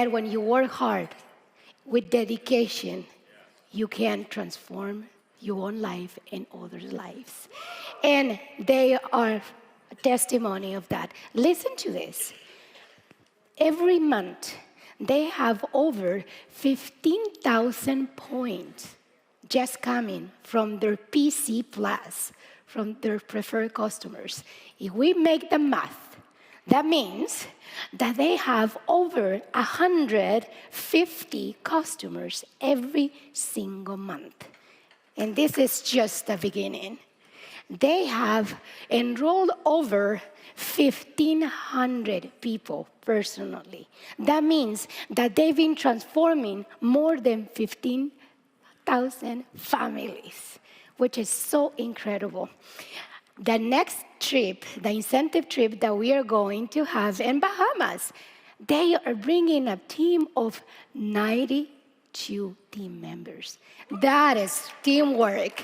that when you work hard with dedication, you can transform your own life and others' lives. And they are a testimony of that. Listen to this. Every month, they have over 15,000 points just coming from their PC Plus, from their preferred customers. If we make the math, that means that they have over 150 customers every single month. And this is just the beginning. They have enrolled over 1,500 people personally. That means that they've been transforming more than 15,000 families, which is so incredible. The next trip, the incentive trip that we are going to have in Bahamas, they are bringing a team of 92 team members. That is teamwork.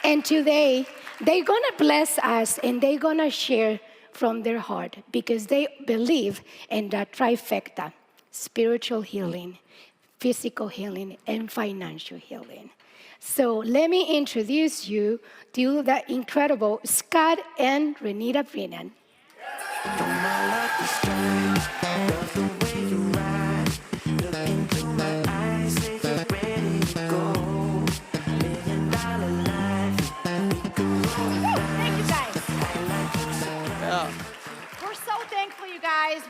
And today, they're gonna bless us and they're gonna share from their heart because they believe in that trifecta: spiritual healing, physical healing, and financial healing. So let me introduce you to the incredible Scott and Renita Brennan.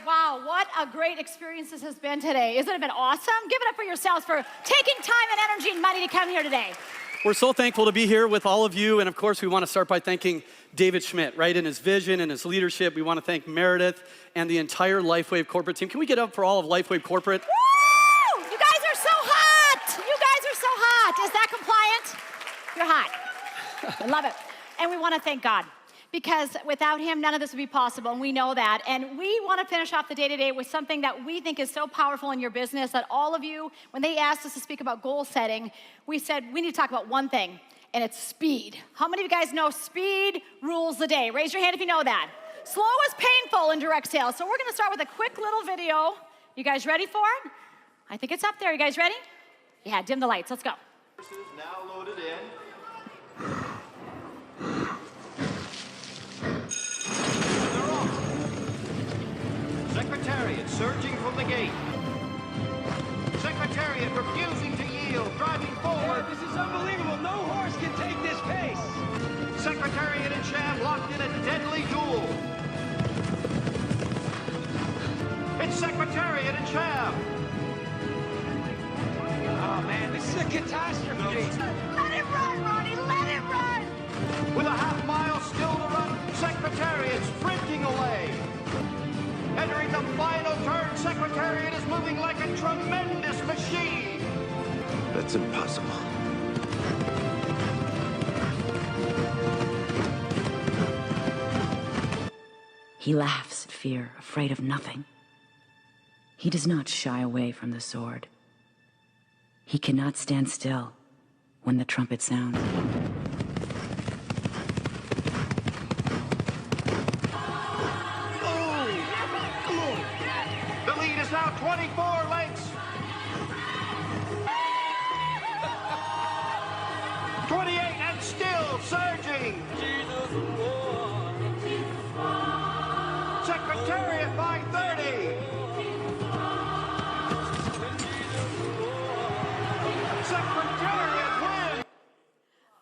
Wow, what a great experience this has been today. Isn't it been awesome? Give it up for yourselves for taking time and energy and money to come here today. We're so thankful to be here with all of you. And of course, we want to start by thanking David Schmidt, right? In his vision and his leadership. We want to thank Meredith and the entire LifeWave corporate team. Can we get up for all of LifeWave corporate? Woo! You guys are so hot. You guys are so hot. Is that compliant? You're hot. I love it. And we want to thank God, because without him, none of this would be possible, and we know that. And we want to finish off the day today with something that we think is so powerful in your business that all of you, when they asked us to speak about goal setting, we said we need to talk about one thing, and it's speed. How many of you guys know speed rules the day? Raise your hand if you know that. Slow is painful in direct sales. So we're going to start with a quick little video. You guys ready for it? I think it's up there. You guys ready? Yeah, dim the lights. Let's go. Now loaded in. Secretariat surging from the gate. Secretariat refusing to yield, driving forward. This is unbelievable. No horse can take this pace. Secretariat and Sham locked in a deadly duel. It's Secretariat and Sham. Oh, man, this is a catastrophe. Let it run, Ronnie. Let it run. With a half mile still to run, Secretariat sprinting away. Entering the final turn, Secretariat is moving like a tremendous machine. That's impossible. He laughs at fear, afraid of nothing. He does not shy away from the sword. He cannot stand still when the trumpet sounds. The lead is now 24 lengths. 28 and still surging. Secretariat by 30. Secretariat wins.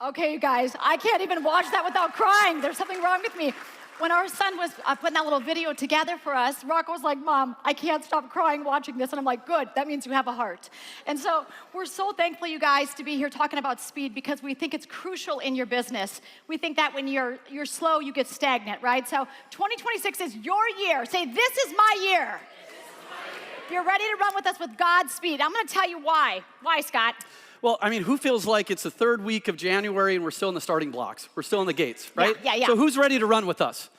Okay, you guys, I can't even watch that without crying. There's something wrong with me. When our son was putting that little video together for us, Rocco was like, Mom, I can't stop crying watching this. And I'm like, good, that means you have a heart. And so we're so thankful, you guys, to be here talking about speed because we think it's crucial in your business. We think that when you're slow, you get stagnant, right? So 2026 is your year. Say, this is my year. You're ready to run with us with God's speed. I'm going to tell you why. Why, Scott? Well, I mean, who feels like it's the third week of January and we're still in the starting blocks? We're still in the gates, right? Yeah. So who's ready to run with us?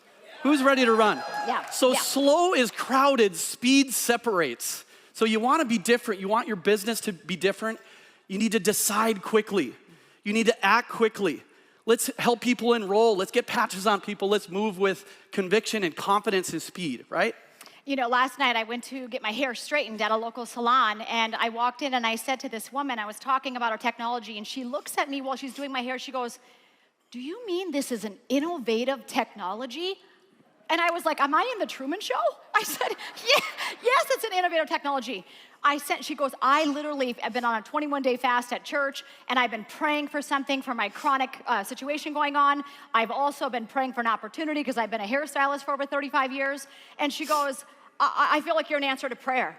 Who's ready to run? Yeah. So yeah. slow is crowded, speed separates. So you want to be different. You want your business to be different. You need to decide quickly. You need to act quickly. Let's help people enroll. Let's get patches on people. Let's move with conviction and confidence and speed, right? You know, last night I went to get my hair straightened at a local salon, and I walked in and I said to this woman, I was talking about our technology, and she looks at me while she's doing my hair. She goes, "Do you mean this is an innovative technology?" And I was like, "Am I in the Truman Show?" I said, "Yeah, yes, it's an innovative technology." She goes, "I literally have been on a 21-day fast at church, and I've been praying for something for my chronic situation going on. I've also been praying for an opportunity because I've been a hairstylist for over 35 years. And she goes, I feel like you're an answer to prayer."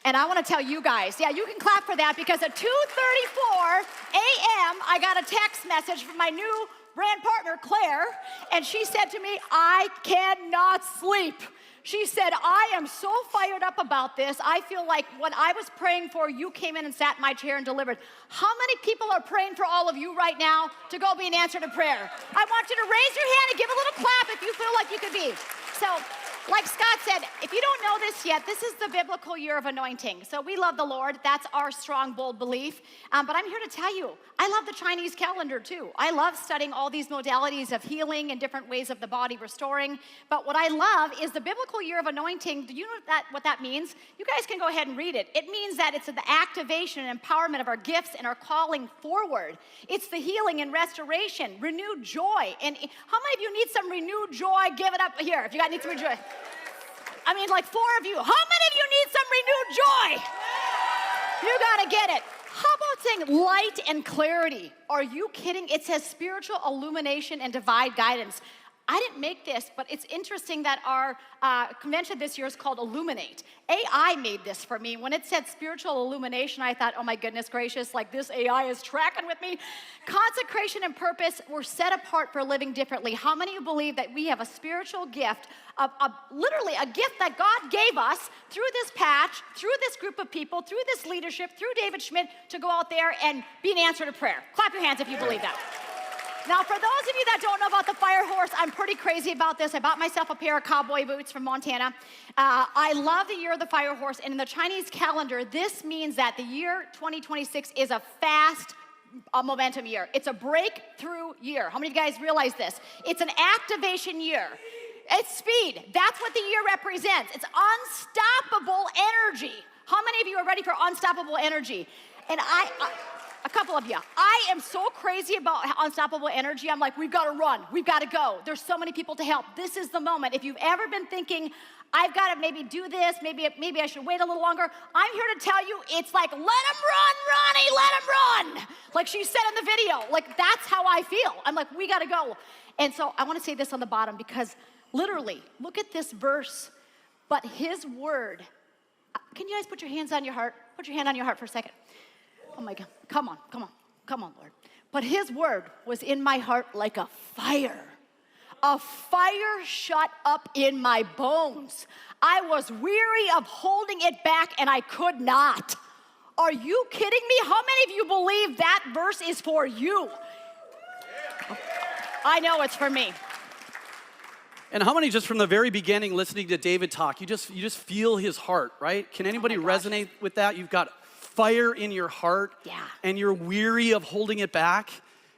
And I want to tell you guys, yeah, you can clap for that, because at 2:34 a.m., I got a text message from my new brand partner, Claire, and she said to me, "I cannot sleep." She said, "I am so fired up about this. I feel like what I was praying for, you came in and sat in my chair and delivered." How many people are praying for all of you right now to go be an answer to prayer? I want you to raise your hand and give a little clap if you feel like you could be. So, like Scott said, if you don't know this yet, this is the biblical year of anointing. So we love the Lord. That's our strong, bold belief. But I'm here to tell you, I love the Chinese calendar too. I love studying all these modalities of healing and different ways of the body restoring. But what I love is the biblical year of anointing. Do you know what that means? You guys can go ahead and read it. It means that it's the activation and empowerment of our gifts and our calling forward. It's the healing and restoration, renewed joy. And how many of you need some renewed joy? Give it up here if you need some renewed joy. I mean, like 4 of you. How many of you need some renewed joy? You gotta get it. How about saying light and clarity? Are you kidding? It says spiritual illumination and divine guidance. I didn't make this, but it's interesting that our convention this year is called Illuminate. AI made this for me. When it said spiritual illumination, I thought, oh my goodness gracious, like this AI is tracking with me. Consecration and purpose, we're set apart for living differently. How many of you believe that we have a spiritual gift, literally a gift that God gave us through this patch, through this group of people, through this leadership, through David Schmidt, to go out there and be an answer to prayer? Clap your hands if you believe that. Now, for those of you that don't know about the fire horse, I'm pretty crazy about this. I bought myself a pair of cowboy boots from Montana. I love the year of the fire horse, and in the Chinese calendar, this means that the year 2026 is a fast momentum year. It's a breakthrough year. How many of you guys realize this? It's an activation year. It's speed. That's what the year represents. It's unstoppable energy. How many of you are ready for unstoppable energy? And a couple of you. I am so crazy about unstoppable energy. I'm like, we've got to run. We've got to go. There's so many people to help. This is the moment. If you've ever been thinking, I've got to maybe do this, maybe I should wait a little longer, I'm here to tell you, it's like, let him run, Ronnie, let him run. Like she said in the video. Like, that's how I feel. I'm like, we got to go. And so I want to say this on the bottom, because literally, look at this verse. But his word, can you guys put your hands on your heart? Put your hand on your heart for a second. Oh my God, come on, Lord. But his word was in my heart like a fire shut up in my bones. I was weary of holding it back, and I could not. Are you kidding me? How many of you believe that verse is for you? I know it's for me. And how many just from the very beginning listening to David talk, you just feel his heart, right? Can anybody resonate with that? You've got fire in your heart, and you're weary of holding it back,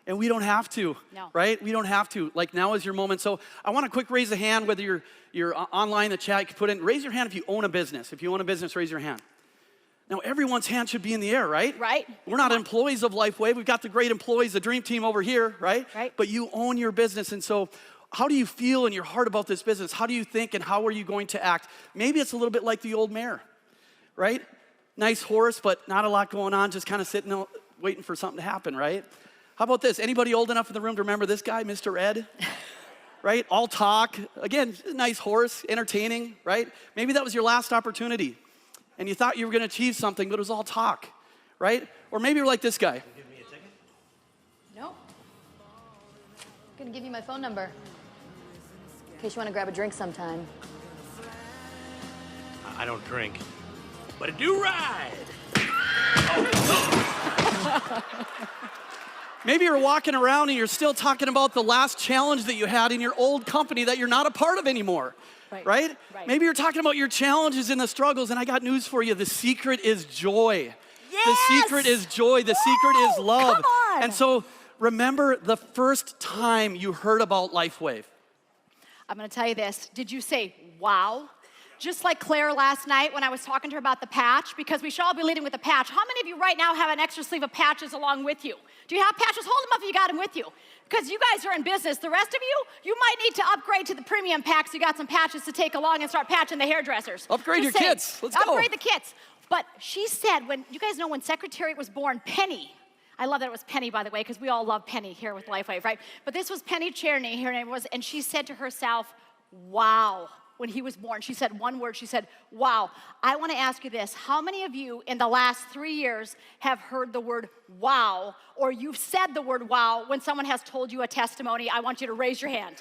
and we don't have to, right? We don't have to. Like, now is your moment. So I want to quick raise a hand, whether you're online in the chat, you can put in, raise your hand if you own a business. If you own a business, raise your hand. Now, everyone's hand should be in the air, right? Right. We're not employees of Lifeway. We've got the great employees, the dream team over here, right? Right. But you own your business, and so how do you feel in your heart about this business? How do you think, and how are you going to act? Maybe it's a little bit like the old mare, right? Nice horse, but not a lot going on, just kind of sitting, waiting for something to happen, right? How about this? Anybody old enough in the room to remember this guy, Mr. Ed? Right? All talk. Again, nice horse, entertaining, right? Maybe that was your last opportunity, and you thought you were going to achieve something, but it was all talk, right? Or maybe you're like this guy. Give me a ticket? No. I'm going to give you my phone number in case you want to grab a drink sometime. I don't drink, but I do ride. Maybe you're walking around and you're still talking about the last challenge that you had in your old company that you're not a part of anymore, right? Maybe you're talking about your challenges and the struggles, and I got news for you. The secret is joy. Yes! The secret is joy. The secret is love. Come on! And so remember the first time you heard about LifeWave. I'm going to tell you this. Did you say, wow? just like Claire last night when I was talking to her about the patch, because we should all be leading with a patch. How many of you right now have an extra sleeve of patches along with you? Do you have patches? Hold them up if you got them with you. Because you guys are in business. The rest of you might need to upgrade to the premium packs. You got some patches to take along and start patching the hairdressers. Upgrade Just your saying. kits. Let's go. Upgrade the kits. But she said, when you guys know when Secretariat was born, Penny. I love that it was Penny, by the way, because we all love Penny here with LifeWave, right? But this was Penny Cherny, her name was, and she said to herself, wow. When he was born, she said one word. She said, wow. I want to ask you this. How many of you in the last 3 years have heard the word wow, or you've said the word wow when someone has told you a testimony? I want you to raise your hand.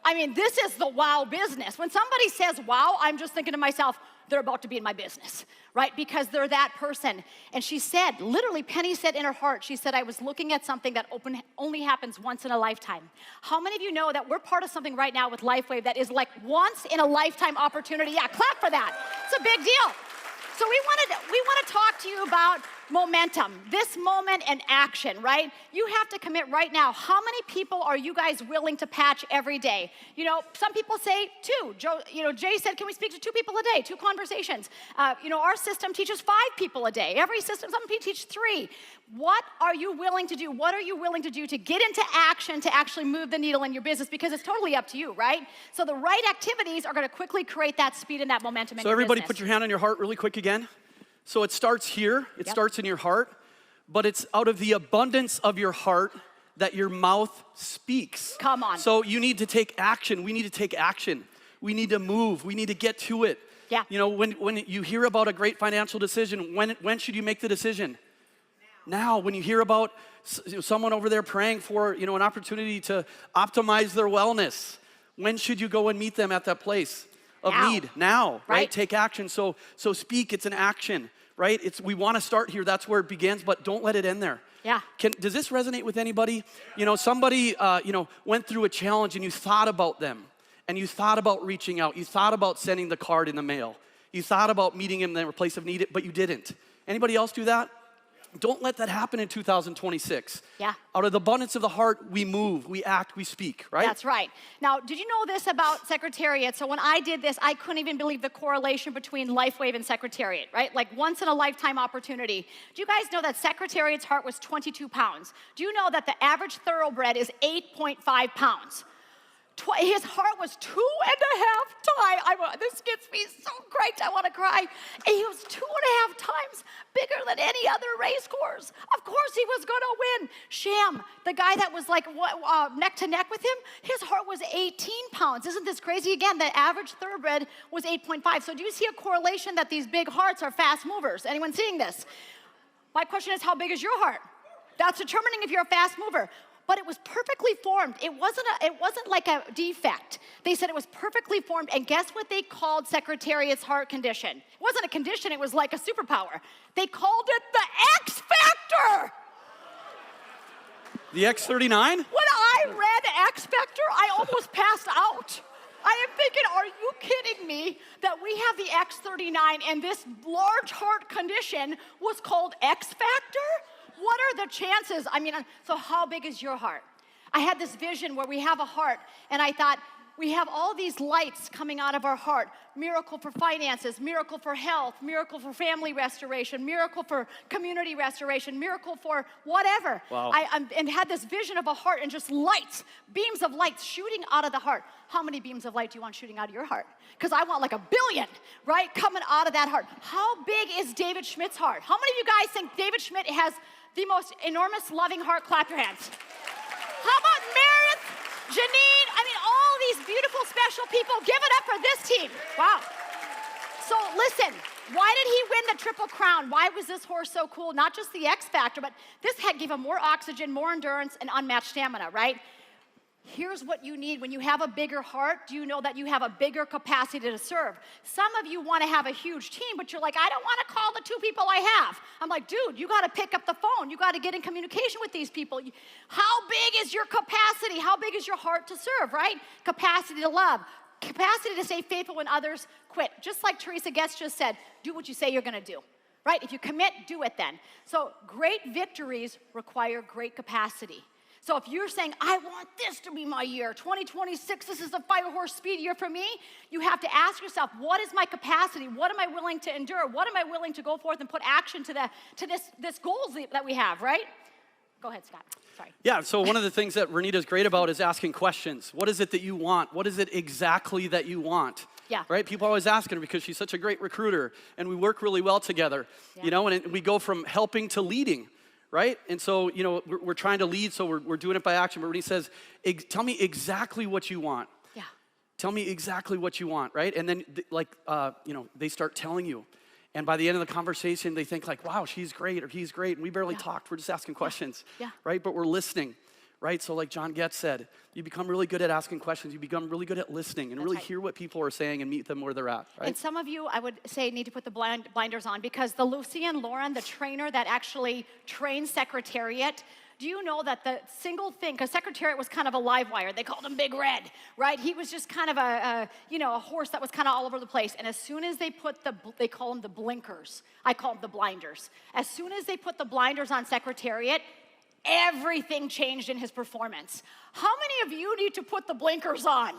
I mean, this is the wow business. When somebody says wow, I'm just thinking to myself, they're about to be in my business, right? Because they're that person. And she said, literally, Penny said in her heart, she said, I was looking at something that only happens once in a lifetime. How many of you know that we're part of something right now with LifeWave that is like once in a lifetime opportunity? Yeah, clap for that. It's a big deal. So we want to talk to you about momentum, this moment and action, right? You have to commit right now. How many people are you guys willing to patch every day? You know, some people say 2. Jay said, can we speak to 2 people a day? 2 conversations. Our system teaches 5 people a day. Every system, some people teach 3. What are you willing to do? What are you willing to do to get into action to actually move the needle in your business? Because it's totally up to you, right? So the right activities are going to quickly create that speed and that momentum in your business. So everybody put your hand on your heart really quick again. So it starts here, it starts in your heart, but it's out of the abundance of your heart that your mouth speaks. Come on. So you need to take action. We need to take action. We need to move. We need to get to it. Yeah. You know, when you hear about a great financial decision, when should you make the decision? Now. When you hear about someone over there praying for, an opportunity to optimize their wellness, when should you go and meet them at that place of need? Now, right? Take action. So speak, it's an action, right? We want to start here. That's where it begins, but don't let it end there. Yeah. Does this resonate with anybody? Somebody, went through a challenge and you thought about them and you thought about reaching out. You thought about sending the card in the mail. You thought about meeting them in their place of need, but you didn't. Anybody else do that? Don't let that happen in 2026. Yeah. Out of the abundance of the heart, we move, we act, we speak, right? That's right. Now, did you know this about Secretariat? So when I did this, I couldn't even believe the correlation between LifeWave and Secretariat, right? Like once in a lifetime opportunity. Do you guys know that Secretariat's heart was 22 pounds? Do you know that the average thoroughbred is 8.5 pounds? His heart was 2.5 times. This gets me so great. I want to cry. And he was 2.5 times bigger than any other race course. Of course he was going to win. Sham, the guy that was like neck to neck with him, his heart was 18 pounds. Isn't this crazy? Again, the average thoroughbred was 8.5. So do you see a correlation that these big hearts are fast movers? Anyone seeing this? My question is, how big is your heart? That's determining if you're a fast mover. But it was perfectly formed. It wasn't like a defect. They said it was perfectly formed, and guess what they called Secretariat's heart condition? It wasn't a condition, it was like a superpower. They called it the X Factor. The X39? When I read X Factor, I almost passed out. I am thinking, are you kidding me that we have the X39 and this large heart condition was called X Factor? What are the chances? I mean, so how big is your heart? I had this vision where we have a heart, and I thought, we have all these lights coming out of our heart. Miracle for finances, miracle for health, miracle for family restoration, miracle for community restoration, miracle for whatever. Wow. And had this vision of a heart and just lights, beams of lights shooting out of the heart. How many beams of light do you want shooting out of your heart? Because I want like 1 billion, right, coming out of that heart. How big is David Schmidt's heart? How many of you guys think David Schmidt has the most enormous loving heart? Clap your hands. How about Meredith, Janine? I mean, all these beautiful, special people. Give it up for this team. Wow. So listen, why did he win the Triple Crown? Why was this horse so cool? Not just the X Factor, but this gave him more oxygen, more endurance, and unmatched stamina, right? Here's what you need. When you have a bigger heart, do you know that you have a bigger capacity to serve? Some of you want to have a huge team, but you're like, I don't want to call the 2 people I have. I'm like, dude, you got to pick up the phone. You got to get in communication with these people. How big is your capacity? How big is your heart to serve, right? Capacity to love. Capacity to stay faithful when others quit. Just like Teresa Getz just said, do what you say you're going to do, right? If you commit, do it then. So great victories require great capacity. So if you're saying, I want this to be my year, 2026, this is the 5-horse speed year for me, you have to ask yourself, what is my capacity? What am I willing to endure? What am I willing to go forth and put action to this goals that we have, right? Go ahead, Scott. Sorry. Yeah, so one of the things that Renita's great about is asking questions. What is it that you want? What is it exactly that you want? Yeah. Right? People are always asking her because she's such a great recruiter, and we work really well together. Yeah. You know, and we go from helping to leading. Right? And so, you know, we're trying to lead, so we're doing it by action. But when he says, tell me exactly what you want. Yeah. Tell me exactly what you want, right? And then, you know, they start telling you. And by the end of the conversation, they think like, wow, she's great or he's great. And we barely talked. We're just asking questions, Yeah. right? But we're listening, right? So like John Getz said, you become really good at asking questions. You become really good at listening and That's really right. hear what people are saying and meet them where they're at, right? And some of you, I would say, need to put the blinders on because the Lucy and Lauren, the trainer that actually trains Secretariat, do you know that the single thing, because Secretariat was kind of a live wire, they called him Big Red, right? He was just kind of a horse that was kind of all over the place. And as soon as they put they call them the blinkers, I call them the blinders. As soon as they put the blinders on Secretariat, everything changed in his performance. How many of you need to put the blinkers on?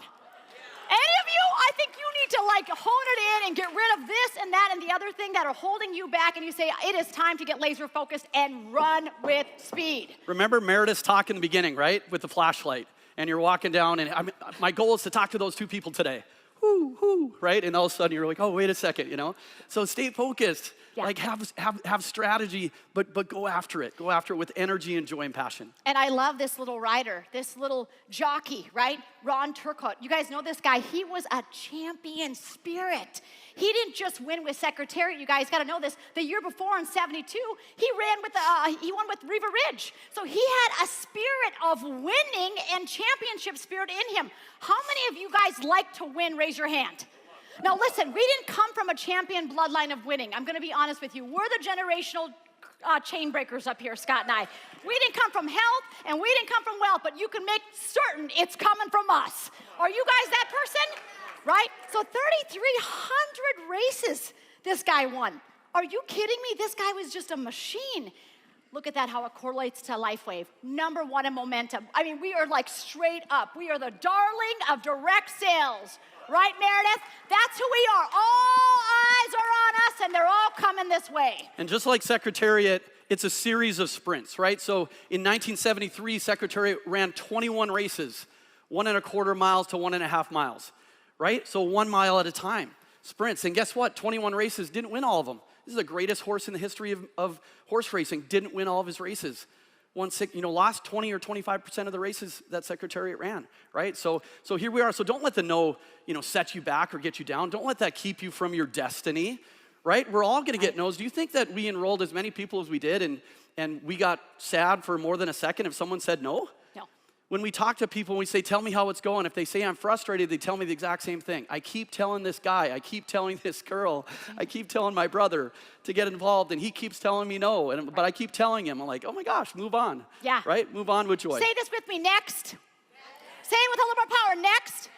Any of you? I think you need to like hone it in and get rid of this and that and the other thing that are holding you back, and you say, it is time to get laser focused and run with speed. Remember Meredith's talk in the beginning, right? With the flashlight. And you're walking down, and my goal is to talk to those 2 people today. Whoo, right? And all of a sudden you're like, oh, wait a second, you know? So stay focused. Yeah. Like have strategy, but go after it. Go after it with energy and joy and passion. And I love this little rider, this little jockey, right? Ron Turcotte. You guys know this guy. He was a champion spirit. He didn't just win with Secretariat. You guys got to know this. The year before in '72, he won with Riva Ridge. So he had a spirit of winning and championship spirit in him. How many of you guys like to win? Raise your hand. Now listen, we didn't come from a champion bloodline of winning. I'm going to be honest with you. We're the generational chain breakers up here, Scott and I. We didn't come from health and we didn't come from wealth, but you can make certain it's coming from us. Are you guys that person? Right? So 3,300 races this guy won. Are you kidding me? This guy was just a machine. Look at that, how it correlates to LifeWave. #1 in momentum. I mean, we are like straight up. We are the darling of direct sales. Right, Meredith? That's who we are. All eyes are on us, and they're all coming this way. And just like Secretariat, it's a series of sprints, right? So in 1973, Secretariat ran 21 races, 1.25 miles to 1.5 miles, right? So 1 mile at a time, sprints. And guess what? 21 races, didn't win all of them. This is the greatest horse in the history of horse racing, didn't win all of his races. Lost 20 or 25% of the races that Secretariat ran, right? So here we are. So don't let the no, set you back or get you down. Don't let that keep you from your destiny, right? We're all going to get no's. Do you think that we enrolled as many people as we did and we got sad for more than a second if someone said no? No. When we talk to people and we say, tell me how it's going, if they say I'm frustrated, they tell me the exact same thing. I keep telling this guy, I keep telling this girl, I keep telling my brother to get involved, and he keeps telling me no, but I keep telling him. I'm like, oh my gosh, move on. Yeah. Right? Move on with joy. Say this with me, next. Say it with a little more power, next.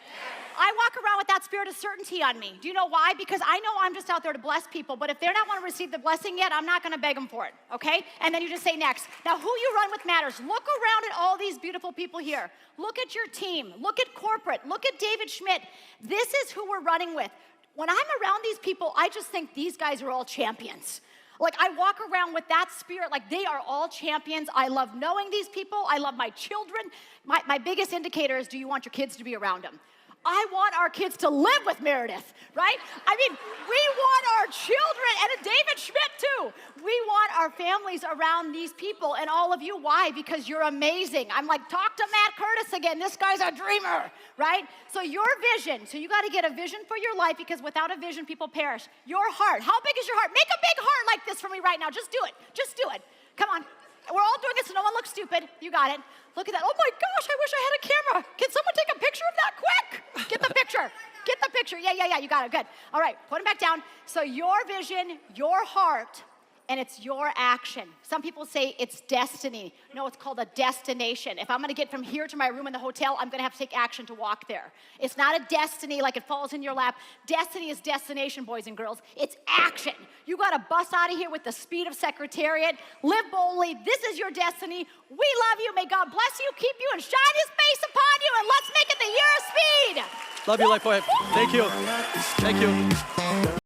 I walk around with that spirit of certainty on me. Do you know why? Because I know I'm just out there to bless people, but if they're not want to receive the blessing yet, I'm not going to beg them for it, okay? And then you just say next. Now, who you run with matters. Look around at all these beautiful people here. Look at your team. Look at corporate. Look at David Schmidt. This is who we're running with. When I'm around these people, I just think these guys are all champions. Like, I walk around with that spirit, like they are all champions. I love knowing these people. I love my children. My biggest indicator is, do you want your kids to be around them? I want our kids to live with Meredith, right? I mean, we want our children, and David Schmidt too. We want our families around these people, and all of you. Why? Because you're amazing. I'm like, talk to Matt Curtis again. This guy's a dreamer, right? So your vision, so you got to get a vision for your life, because without a vision, people perish. Your heart, how big is your heart? Make a big heart like this for me right now. Just do it. Just do it. Come on. We're all doing it so no one looks stupid. You got it. Look at that. Oh my gosh, I wish I had a camera. Can someone take a picture of that quick? Get the picture. Get the picture. Yeah. You got it. Good. All right, put it back down. So your vision, your heart And it's your action. Some people say it's destiny. No, it's called a destination. If I'm gonna get from here to my room in the hotel, I'm gonna have to take action to walk there. It's not a destiny like it falls in your lap. Destiny is destination, boys and girls. It's action. You gotta bust out of here with the speed of Secretariat. Live boldly. This is your destiny. We love you. May God bless you, keep you, and shine his face upon you. And let's make it the year of speed. Love you, Lifeway. Thank you. Thank you.